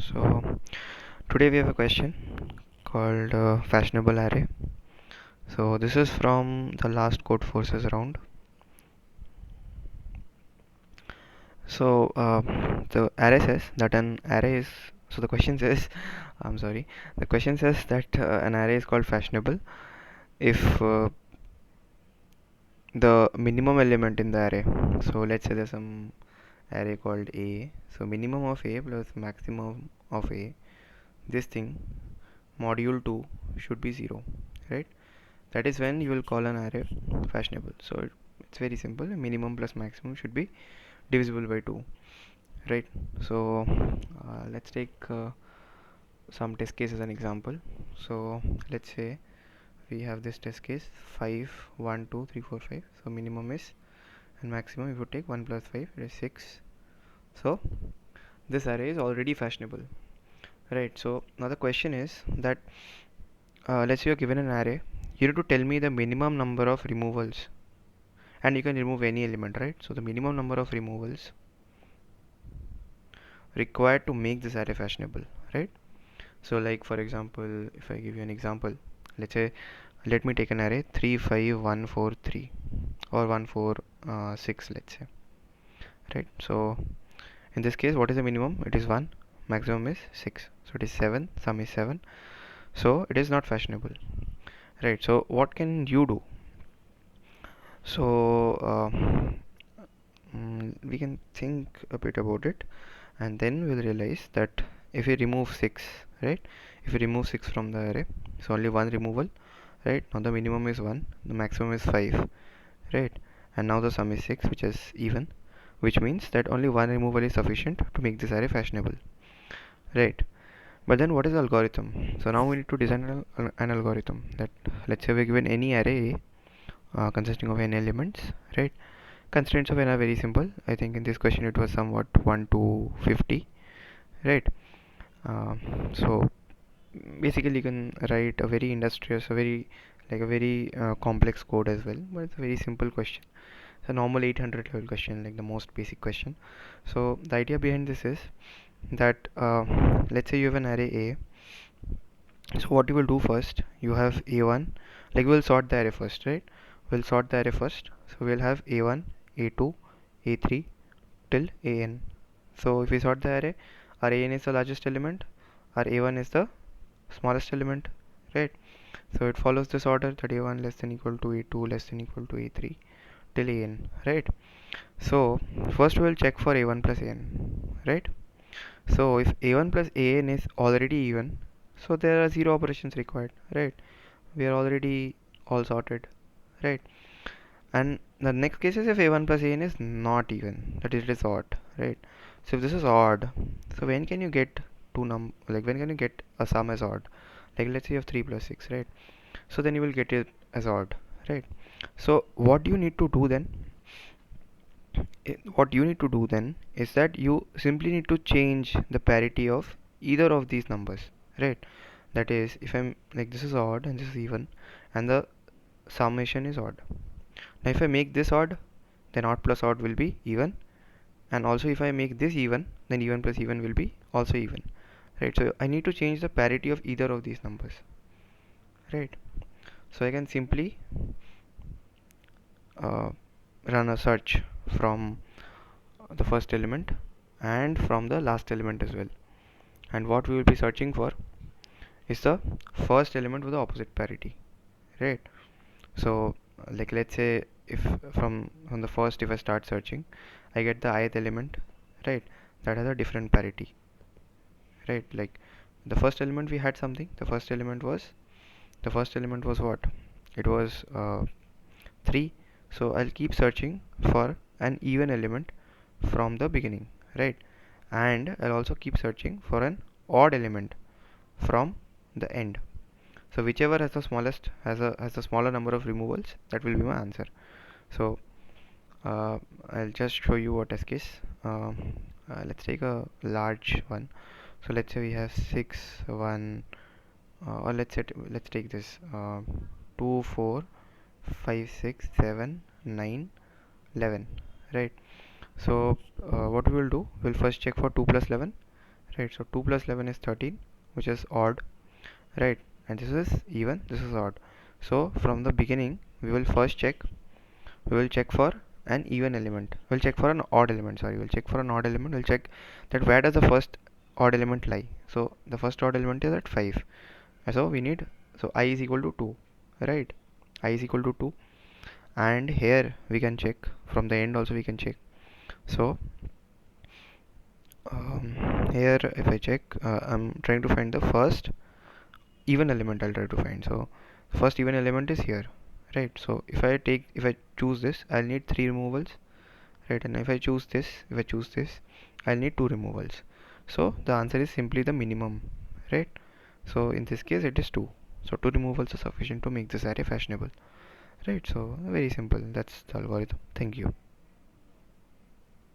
So today we have a question called fashionable array. So this is from the last code forces round. So the array says that an array is. So the question says, I'm sorry. The question says that an array is called fashionable if the minimum element in the array. So let's say there's some array called A. So minimum of A plus maximum of A. This thing module 2 should be 0, right? That is when you will call an array fashionable. So it's very simple. Minimum plus maximum should be divisible by 2, right? So let's take some test case as an example. So let's say we have this test case 5 1 2 3 4 5. So minimum is, and maximum if you take 1 plus 5 it is 6. So this array is already fashionable, right? So now the question is that let's say you're given an array, you need to tell me the minimum number of removals, and you can remove any element, right? So the minimum number of removals required to make this array fashionable, right? So like for example, if I give you an example, let's say let me take an array 3 5 1 4 3 or 1 4 6, let's say, right? So in this case, what is the minimum? It is 1. Maximum is 6. So it is 7. Sum is 7. So it is not fashionable, right? So what can you do? So we can think a bit about it, and then we'll realize that if we remove 6, right? If we remove 6 from the array, so only one removal, right? Now the minimum is 1, the maximum is 5, right? And now the sum is 6, which is even, which means that only one removal is sufficient to make this array fashionable, right? But then what is the algorithm? So now we need to design an algorithm that, let's say we're given any array consisting of n elements, right? Constraints of n are very simple. I think in this question it was somewhat 1 to 50, right? So basically you can write a very industrious, a very like a very complex code as well, but it's a very simple question. It's a normal 800 level question, like the most basic question. So the idea behind this is that let's say you have an array A. So what you will do first, you have A1, like we'll sort the array first, right? We'll sort the array first. So we'll have A1, A2, A3 till AN. So if we sort the array, our AN is the largest element, our A1 is the smallest element, right? So it follows this order that A1 less than equal to A2 less than equal to A3 till AN, right? So first we will check for A1 plus AN, right? So if A1 plus AN is already even, so there are zero operations required, right? We are already all sorted, right? And the next case is if A1 plus AN is not even, that is it is odd, right? So if this is odd, so when can you get when can you get a sum as odd? Like let's say you have 3 plus 6, right? So then you will get it as odd, right? So what you need to do then, what you need to do then is that you simply need to change the parity of either of these numbers, right? That is, if I'm like this is odd and this is even, and the summation is odd. Now if I make this odd, then odd plus odd will be even, and also if I make this even, then even plus even will be also even, right? So I need to change the parity of either of these numbers, right? So I can simply uh, run a search from the first element and from the last element as well, and what we will be searching for is the first element with the opposite parity, right? So like let's say if from the first, if I start searching, I get the ith element, right? That has a different parity, right? Like the first element we had something, the first element was what? It was 3. So I'll keep searching for an even element from the beginning, right? And I'll also keep searching for an odd element from the end. So whichever has the smallest, has the smaller number of removals, that will be my answer. So I'll just show you what test case. Let's take a large one. So let's say we have 6 1 or let's take this 2 4 5 6 7 9 11, right? So what we will do, we'll first check for 2 plus 11, right? So 2 plus 11 is 13, which is odd, right? And this is even, this is odd. So from the beginning we will first check, we will check for an even element, we'll check for an odd element, sorry, we'll check for an odd element, we'll check that where does the first odd element lie. So the first odd element is at 5, so we need, so I is equal to 2, right? I is equal to 2, and here we can check from the end also, we can check. So here if I check, I'm trying to find the first even element, I'll try to find. So first even element is here, right? So if I choose this, I'll need 3 removals, right? And if I choose this, I'll need 2 removals. So the answer is simply the minimum, right? So in this case it is 2. So 2 removals are sufficient to make this array fashionable, right? So very simple, that's the algorithm. Thank you.